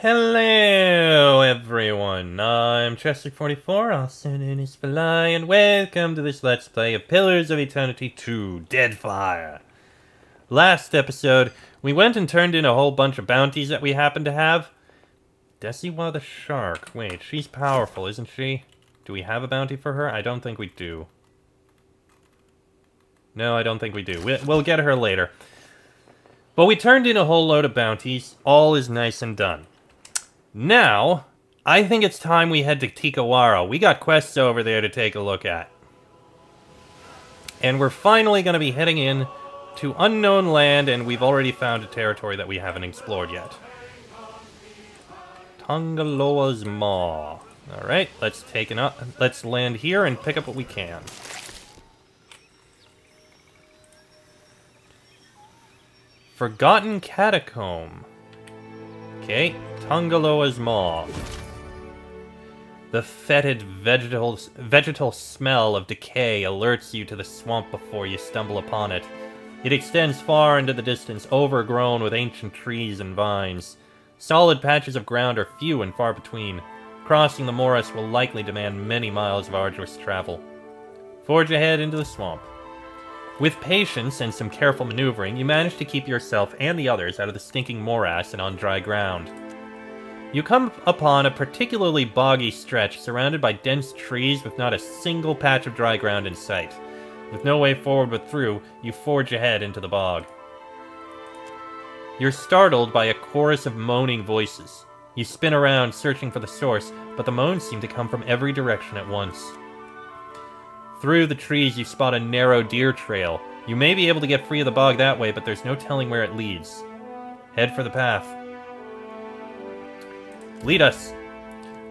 Hello everyone, I'm Chester44, also known as Fly, and welcome to this Let's Play of Pillars of Eternity 2, Deadfire. Last episode, we went and turned in a whole bunch of bounties that we happened to have. Desiwa the Shark. Wait, she's powerful, isn't she? Do we have a bounty for her? I don't think we do. No, I don't think we do. We'll get her later. But we turned in a whole load of bounties. All is nice and done. Now, I think it's time we head to Tikawara. We got quests over there to take a look at. And we're finally going to be heading in to unknown land, and we've already found a territory that we haven't explored yet. Tongaloa's Maw. Alright, let's land here and pick up what we can. Forgotten Catacomb. Okay, Tongaloa's Maw. The fetid vegetal smell of decay alerts you to the swamp before you stumble upon it. It extends far into the distance, overgrown with ancient trees and vines. Solid patches of ground are few and far between. Crossing the morass will likely demand many miles of arduous travel. Forge ahead into the swamp. With patience and some careful maneuvering, you manage to keep yourself and the others out of the stinking morass and on dry ground. You come upon a particularly boggy stretch surrounded by dense trees with not a single patch of dry ground in sight. With no way forward but through, you forge ahead into the bog. You're startled by a chorus of moaning voices. You spin around searching for the source, but the moans seem to come from every direction at once. Through the trees, you spot a narrow deer trail. You may be able to get free of the bog that way, but there's no telling where it leads. Head for the path. Lead us.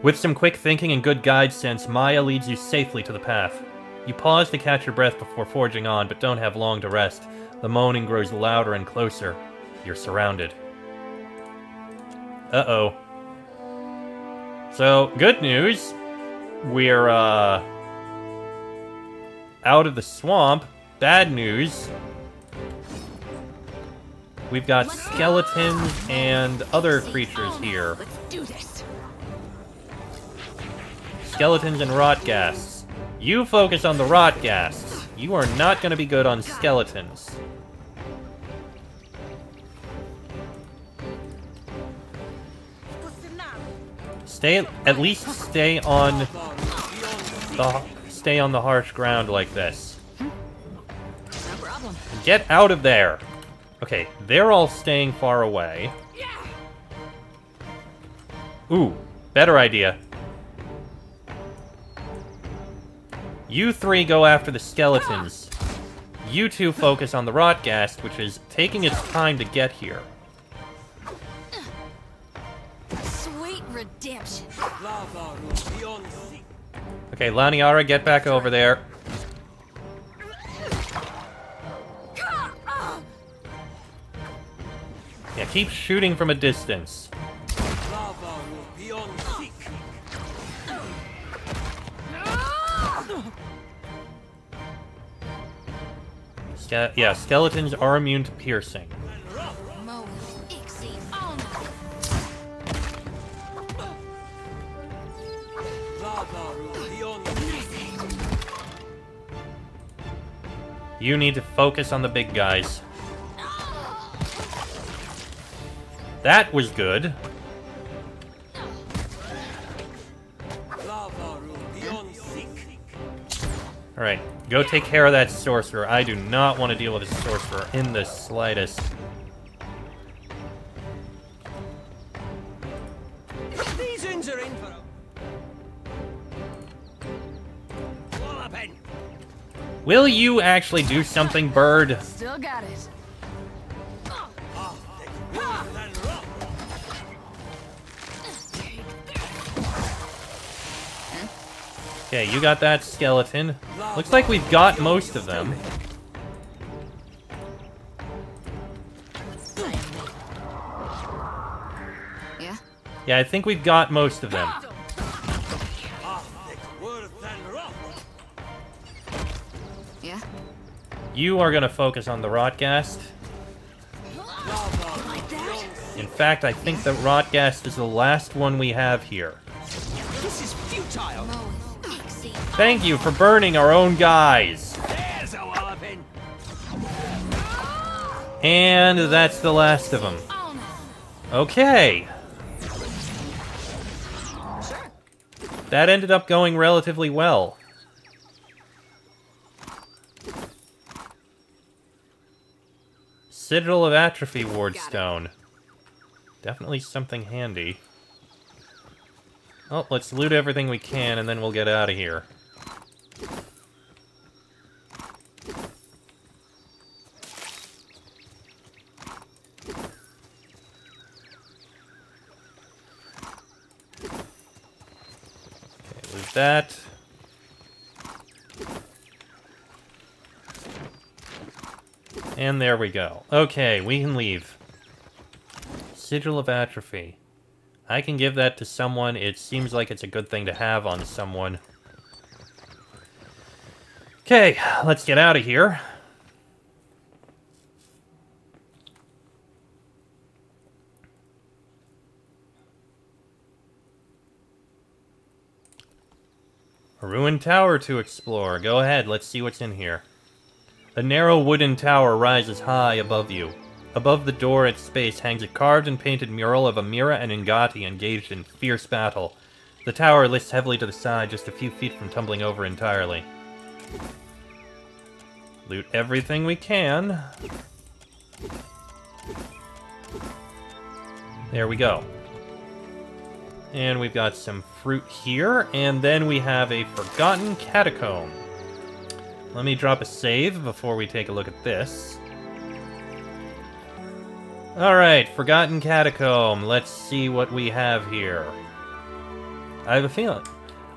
With some quick thinking and good guide sense, Maya leads you safely to the path. You pause to catch your breath before forging on, but don't have long to rest. The moaning grows louder and closer. You're surrounded. Uh-oh. So, good news. We're, out of the swamp. Bad news. We've got skeletons and other creatures here. Let's do this. Skeletons and rotghasts. You focus on the rotghasts. You are not going to be good on skeletons. At least stay on the harsh ground like this. No problem. Get out of there. Okay, they're all staying far away. Ooh, better idea. You three go after the skeletons. You two focus on the rotghast, which is taking its time to get here. Sweet redemption. Okay, Laniara, get back over there. Yeah, keep shooting from a distance. Yeah, skeletons are immune to piercing. You need to focus on the big guys. That was good. Alright, go take care of that sorcerer. I do not want to deal with a sorcerer in the slightest. Will you actually do something, bird? Still got it. Okay, you got that skeleton. Looks like we've got most of them. Yeah? Yeah, I think we've got most of them. Yeah? You are gonna focus on the rotghast. In fact, I think the Rotgast is the last one we have here. This is futile. Thank you for burning our own guys. There's a walloping. And that's the last of them. Okay. That ended up going relatively well. Sigil of Atrophy Wardstone. Definitely something handy. Well, let's loot everything we can, and then we'll get out of here. Okay, loot that. And there we go. Okay, we can leave. Sigil of Atrophy. I can give that to someone. It seems like it's a good thing to have on someone. Okay, let's get out of here. A ruined tower to explore. Go ahead, let's see what's in here. A narrow wooden tower rises high above you. Above the door at space hangs a carved and painted mural of Amira and Ngati engaged in fierce battle. The tower lifts heavily to the side, just a few feet from tumbling over entirely. Loot everything we can. There we go. And we've got some fruit here, and then we have a Forgotten Catacomb. Let me drop a save before we take a look at this. Alright, Forgotten Catacomb. Let's see what we have here. I have a feeling.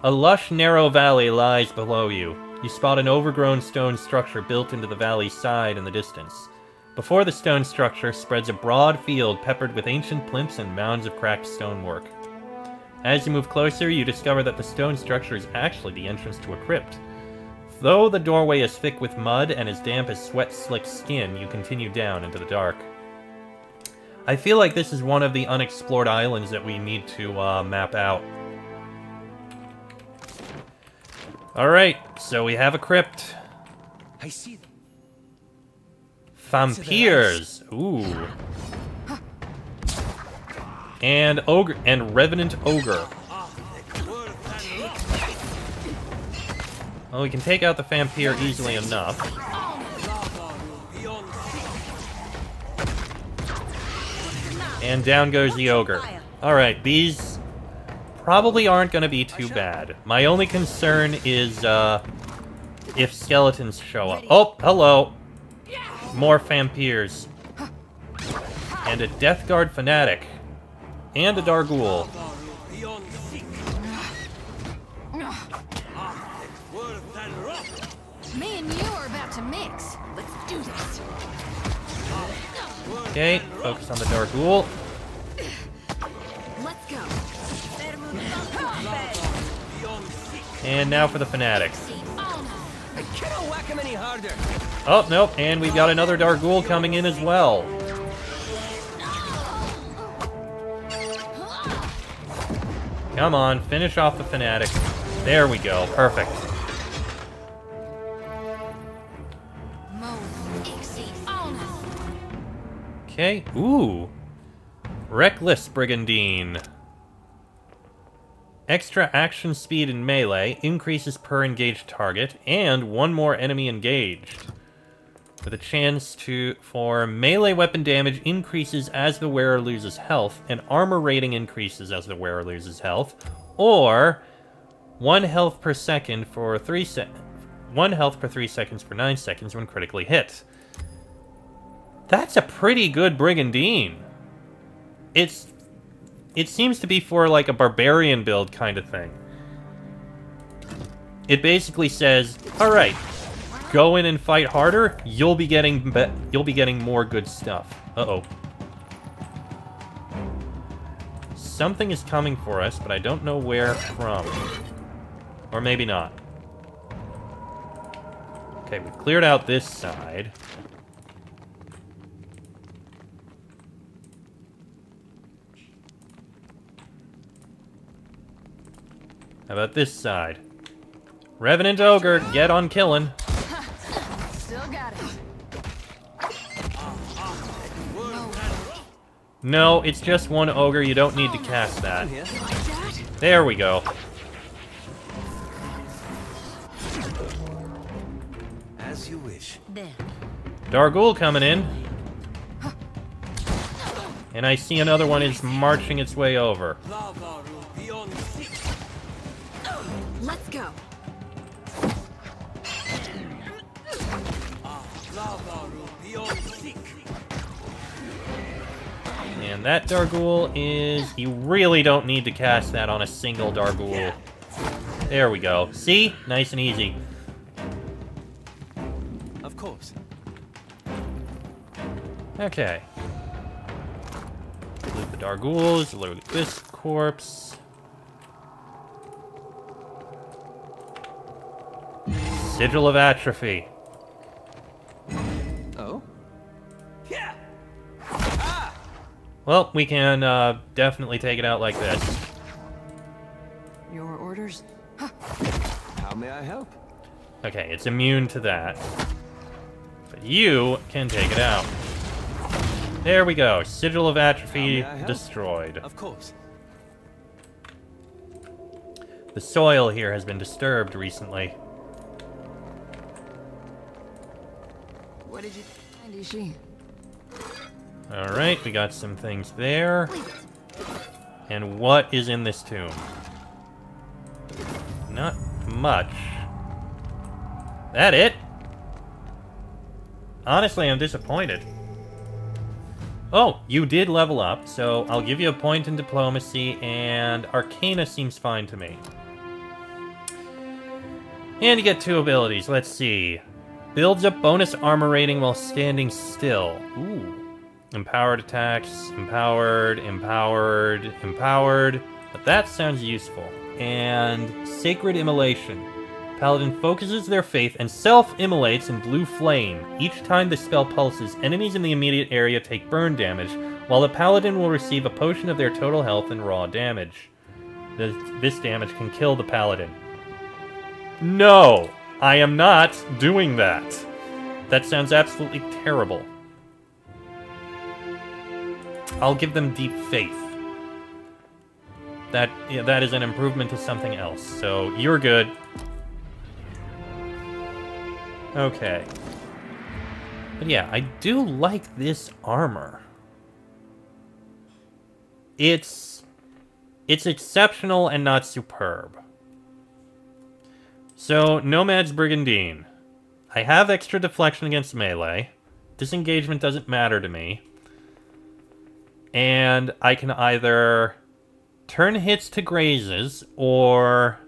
A lush, narrow valley lies below you. You spot an overgrown stone structure built into the valley's side in the distance. Before the stone structure spreads a broad field peppered with ancient plinths and mounds of cracked stonework. As you move closer, you discover that the stone structure is actually the entrance to a crypt. Though the doorway is thick with mud and as damp as sweat-slicked skin, you continue down into the dark. I feel like this is one of the unexplored islands that we need to map out. Alright, so we have a crypt. I see them. Vampires. Ooh. And ogre and revenant ogre. Well, we can take out the vampire easily enough. And down goes the ogre. Alright, these probably aren't going to be too bad. My only concern is if skeletons show up. Oh, hello. More vampires. And a Death Guard fanatic. And a Darghoul. Me and you are about to mix. Let's do this. Okay, focus on the Darghoul. Let's go. And now for the fanatic. I cannot whack him any harder. Oh, nope, and we've got another Darghoul coming in as well. Come on, finish off the fanatic. There we go, perfect. Okay, ooh. Reckless Brigandine. Extra action speed in melee, increases per engaged target, and one more enemy engaged. With a chance for melee weapon damage increases as the wearer loses health, and armor rating increases as the wearer loses health, or 1 health per second for 1 health per 3 seconds for 9 seconds when critically hit. That's a pretty good Brigandine. It seems to be for like a barbarian build kind of thing. It basically says, all right, go in and fight harder. You'll be getting more good stuff. Uh-oh. Something is coming for us, but I don't know where from. Or maybe not. Okay, we've cleared out this side. Okay, we've cleared out this side. How about this side? Revenant Ogre, get on killing. Still got it. No, it's just one ogre. You don't need to cast that. Here. Like that? There we go. As you wish. There. Dargul coming in. And I see another one is marching its way over. Lava room beyond sea. Let's go. Lava room beyond sea. And that Dargul is... You really don't need to cast that on a single Dargul. There we go. See? Nice and easy. Of course. Okay. Loot the Darguls, loot this corpse. Sigil of Atrophy. Oh? Yeah. Well, we can definitely take it out like this. Your orders? How may I help? Okay, it's immune to that. But you can take it out. There we go. Sigil of Atrophy How may I help? destroyed. Of course. The soil here has been disturbed recently. What did you find, Ishi? Alright, we got some things there. And what is in this tomb? Not much. That it? Honestly, I'm disappointed. Oh, you did level up, so I'll give you a point in diplomacy, and Arcana seems fine to me. And you get 2 abilities, let's see. Builds up bonus armor rating while standing still. Ooh. Empowered attacks, empowered, empowered, empowered. But that sounds useful. And Sacred Immolation. Paladin focuses their faith and self-immolates in blue flame. Each time the spell pulses, enemies in the immediate area take burn damage, while the Paladin will receive a potion of their total health and raw damage. This damage can kill the Paladin. No! I am not doing that! That sounds absolutely terrible. I'll give them Deep Faith. That is an improvement to something else, so you're good. Okay. But yeah, I do like this armor. It's exceptional and not superb. So, Nomad's Brigandine. I have extra deflection against melee. Disengagement doesn't matter to me. And I can either turn hits to grazes or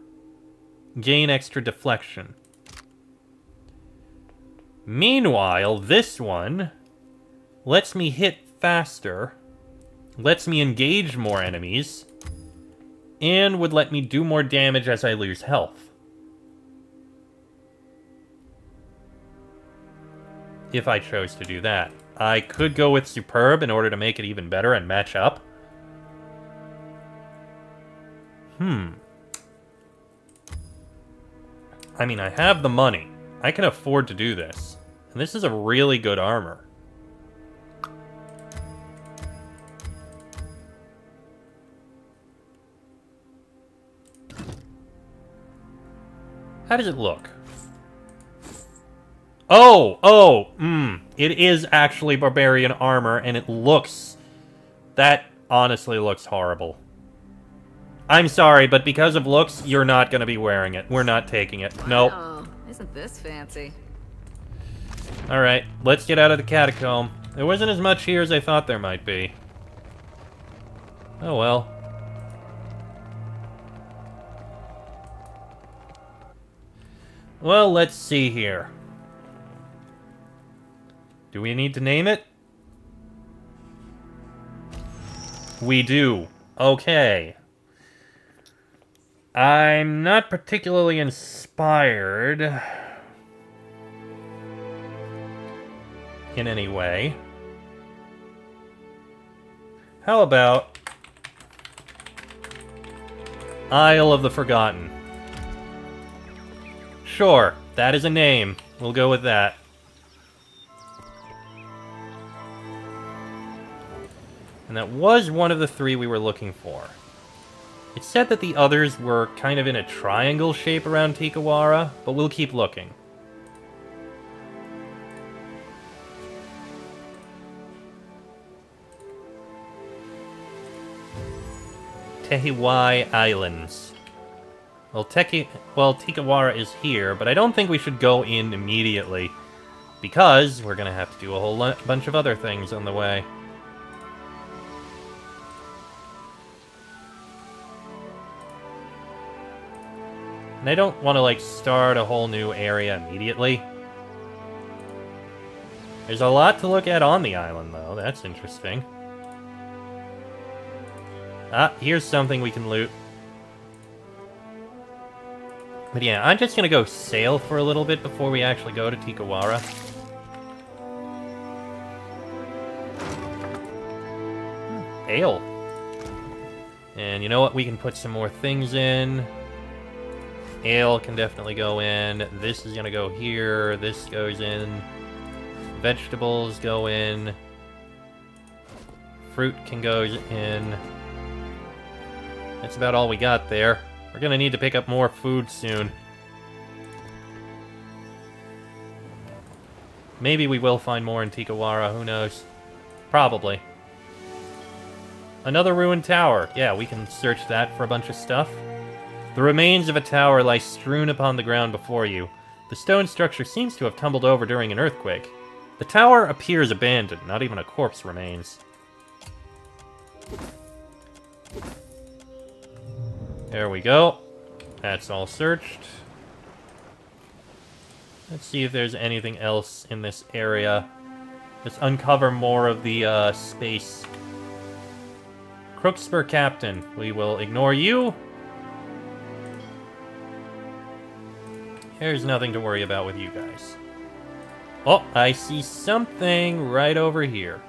gain extra deflection. Meanwhile, this one lets me hit faster, lets me engage more enemies, and would let me do more damage as I lose health. If I chose to do that. I could go with Superb in order to make it even better and match up. I mean, I have the money. I can afford to do this. And this is a really good armor. How does it look? It is actually barbarian armor, and it looks... That honestly looks horrible. I'm sorry, but because of looks, you're not going to be wearing it. We're not taking it. Nope. Oh, isn't this fancy? Alright, let's get out of the catacomb. There wasn't as much here as I thought there might be. Oh well. Well, let's see here. Do we need to name it? We do. Okay. I'm not particularly inspired in any way. How about Isle of the Forgotten. Sure, that is a name. We'll go with that. And that was one of the 3 we were looking for. It said that the others were kind of in a triangle shape around Tikawara, but we'll keep looking. Tehiwai Islands. Well, Tikawara is here, but I don't think we should go in immediately, because we're gonna have to do a whole bunch of other things on the way. And I don't want to, like, start a whole new area immediately. There's a lot to look at on the island, though. That's interesting. Ah, here's something we can loot. But yeah, I'm just gonna go sail for a little bit before we actually go to Tikawara. Ale. And you know what? We can put some more things in. Ale can definitely go in. This is gonna go here. This goes in. Vegetables go in. Fruit can go in. That's about all we got there. We're gonna need to pick up more food soon. Maybe we will find more in Tikawara, who knows? Probably. Another ruined tower. Yeah, we can search that for a bunch of stuff. The remains of a tower lie strewn upon the ground before you. The stone structure seems to have tumbled over during an earthquake. The tower appears abandoned, not even a corpse remains. There we go. That's all searched. Let's see if there's anything else in this area. Let's uncover more of the space. Crookspur Captain. We will ignore you. There's nothing to worry about with you guys. Oh, I see something right over here.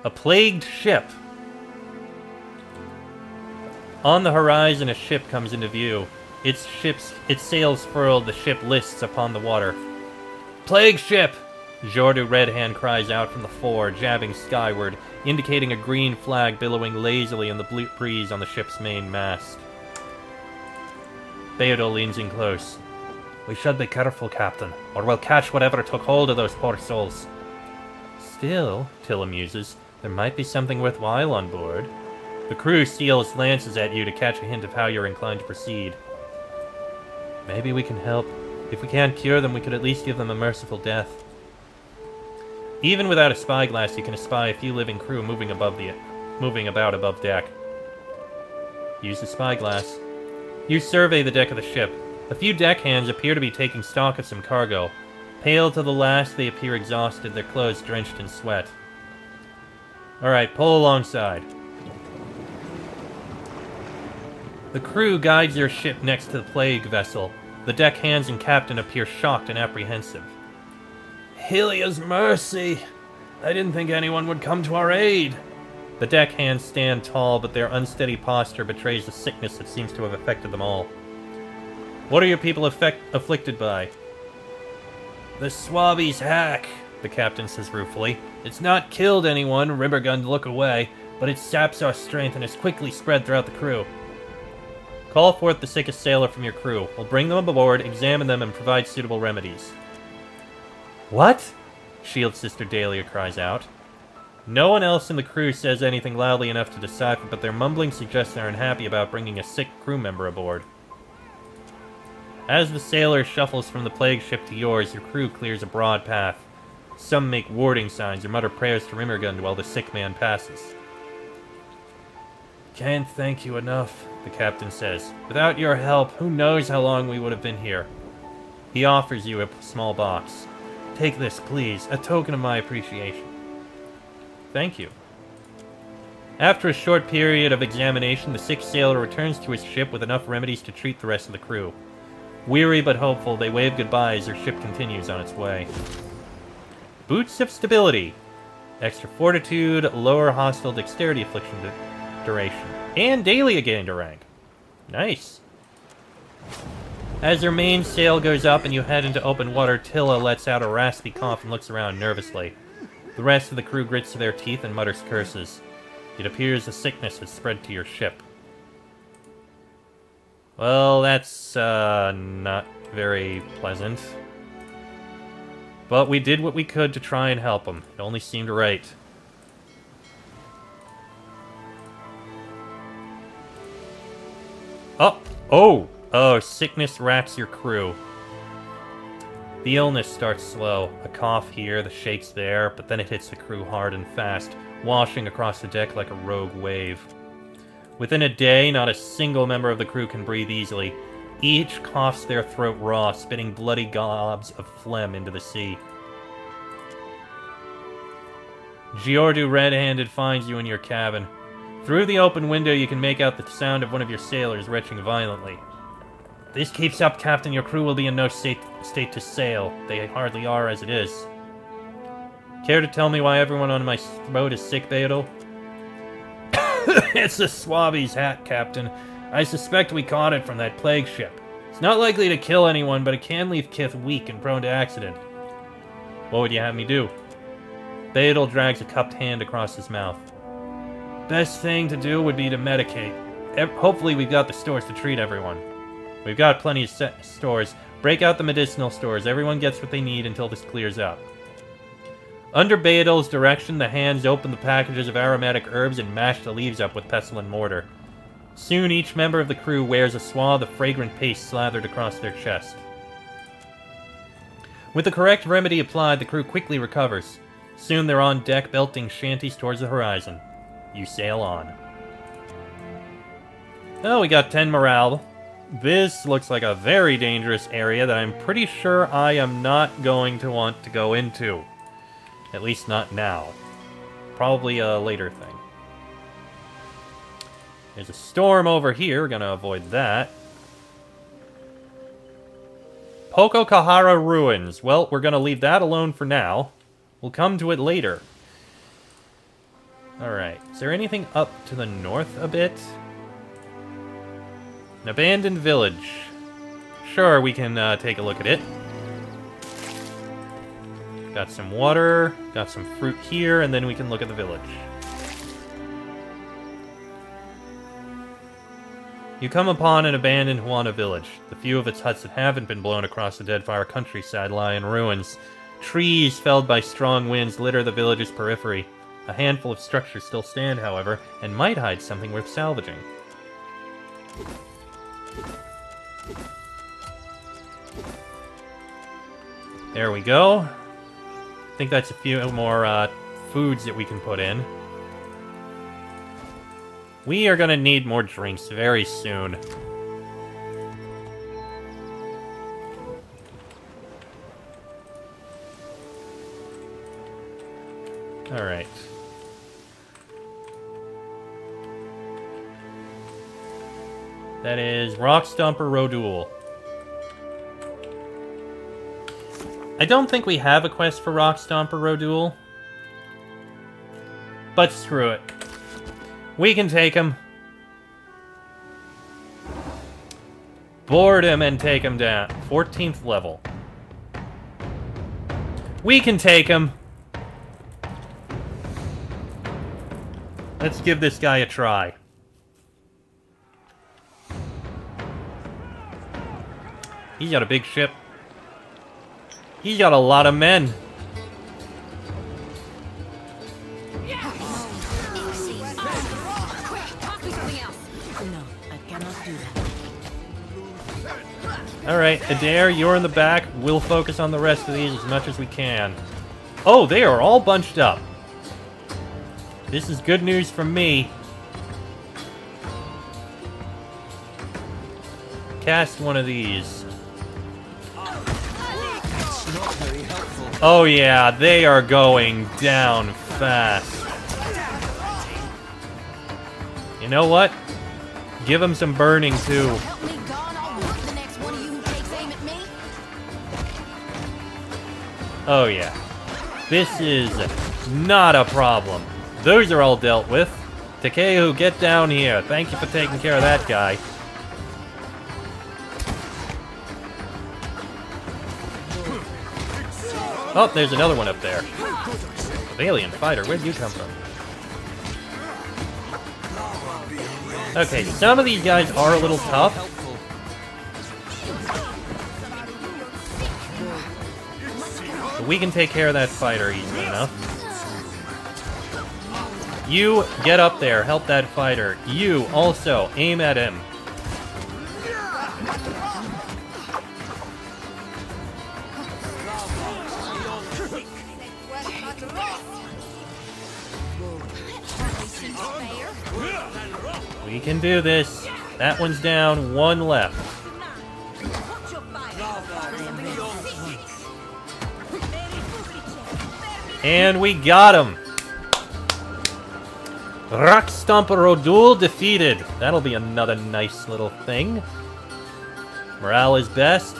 A plagued ship. On the horizon, a ship comes into view. Its sails furled, the ship lists upon the water. Plague ship! Jordu Redhand cries out from the fore, jabbing skyward, indicating a green flag billowing lazily in the breeze on the ship's main mast. Beodo leans in close. We should be careful, Captain, or we'll catch whatever took hold of those poor souls. Still, Tilla muses, there might be something worthwhile on board. The crew steals lances at you to catch a hint of how you're inclined to proceed. Maybe we can help. If we can't cure them, we could at least give them a merciful death. Even without a spyglass, you can espy a few living crew moving about above deck. Use the spyglass. You survey the deck of the ship. A few deckhands appear to be taking stock of some cargo. Pale to the last, they appear exhausted, their clothes drenched in sweat. Alright, pull alongside. The crew guides their ship next to the plague vessel. The deckhands and captain appear shocked and apprehensive. Hylia's mercy! I didn't think anyone would come to our aid! The deckhands stand tall, but their unsteady posture betrays the sickness that seems to have affected them all. What are your people afflicted by? The Swabby's hack, the captain says ruefully. It's not killed anyone, Ribbergun to look away, but it saps our strength and is quickly spread throughout the crew. Call forth the sickest sailor from your crew. We'll bring them aboard, examine them, and provide suitable remedies. What? Shield Sister Dahlia cries out. No one else in the crew says anything loudly enough to decipher, but their mumbling suggests they're unhappy about bringing a sick crew member aboard. As the sailor shuffles from the plague ship to yours, your crew clears a broad path. Some make warding signs or mutter prayers to Rimmergund while the sick man passes. Can't thank you enough, the captain says. Without your help, who knows how long we would have been here. He offers you a small box. Take this, please, a token of my appreciation. Thank you. After a short period of examination, the sick sailor returns to his ship with enough remedies to treat the rest of the crew. Weary but hopeful, they wave goodbye as their ship continues on its way. Boots of Stability. Extra Fortitude, lower hostile dexterity affliction duration, and daily gain to rank. Nice. As your main sail goes up and you head into open water, Tilla lets out a raspy cough and looks around nervously. The rest of the crew grits their teeth and mutters curses. It appears the sickness has spread to your ship. Well, that's, not very pleasant. But we did what we could to try and help him. It only seemed right. Oh, sickness wraps your crew. The illness starts slow. A cough here, the shakes there, but then it hits the crew hard and fast, washing across the deck like a rogue wave. Within a day, not a single member of the crew can breathe easily. Each coughs their throat raw, spitting bloody gobs of phlegm into the sea. Giordu red-handed finds you in your cabin. Through the open window, you can make out the sound of one of your sailors retching violently. If this keeps up, Captain, your crew will be in no state to sail. They hardly are as it is. Care to tell me why everyone on my boat is sick, Beadle? It's the Swabby's hat, Captain. I suspect we caught it from that plague ship. It's not likely to kill anyone, but it can leave Kith weak and prone to accident. What would you have me do? Beadle drags a cupped hand across his mouth. Best thing to do would be to medicate. Hopefully we've got the stores to treat everyone. We've got plenty of stores. Break out the medicinal stores. Everyone gets what they need until this clears up. Under Beadle's direction, the hands open the packages of aromatic herbs and mash the leaves up with pestle and mortar. Soon each member of the crew wears a swathe of fragrant paste slathered across their chest. With the correct remedy applied, the crew quickly recovers. Soon they're on deck, belting shanties towards the horizon. You sail on. Oh, we got 10 morale. This looks like a very dangerous area that I'm pretty sure I am not going to want to go into. At least not now. Probably a later thing. There's a storm over here. Gonna avoid that. Pokokahara Ruins. Well, we're gonna leave that alone for now. We'll come to it later. Alright. Is there anything up to the north a bit? An abandoned village. Sure, we can take a look at it. Got some water, got some fruit here, and then we can look at the village. You come upon an abandoned Huana village. The few of its huts that haven't been blown across the Deadfire countryside lie in ruins. Trees felled by strong winds litter the village's periphery. A handful of structures still stand, however, and might hide something worth salvaging. There we go. I think that's a few more foods that we can put in. We are gonna need more drinks very soon. Alright. That is Rock Stomper Rodul. I don't think we have a quest for Rock Stomper Rodul. But screw it. We can take him. Board him and take him down. 14th level. We can take him. Let's give this guy a try. He's got a big ship. He's got a lot of men. Alright, Adair, you're in the back. We'll focus on the rest of these as much as we can. Oh, they are all bunched up. This is good news from me. Cast one of these. Oh yeah, they are going down fast. You know what? Give them some burning too. Oh yeah. This is not a problem. Those are all dealt with. Takeo, get down here. Thank you for taking care of that guy. Oh, there's another one up there. Alien fighter, where'd you come from? Okay, some of these guys are a little tough. But we can take care of that fighter easily enough. You, get up there, help that fighter. You, also, aim at him. We can do this. That one's down, one left. And we got him! Rockstomper Rodul defeated. That'll be another nice little thing. Morale is best.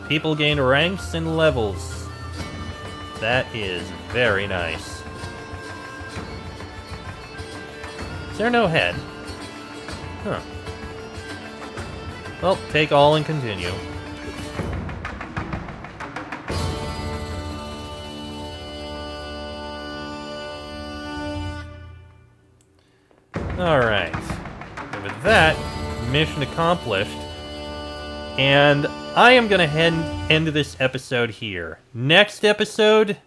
People gain ranks and levels. That is very nice. Is there no head? Huh. Well, take all and continue. Alright. And with that, mission accomplished. And I am going to end this episode here. Next episode,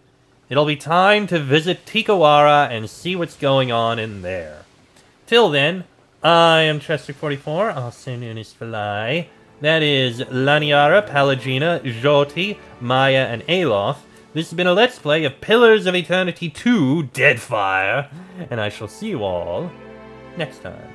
it'll be time to visit Tikawara and see what's going on in there. Till then, I am Chester44, also known as Fly. That is Laniara, Palagina, Joti, Maya, and Aloth. This has been a Let's Play of Pillars of Eternity 2 Deadfire, and I shall see you all next time.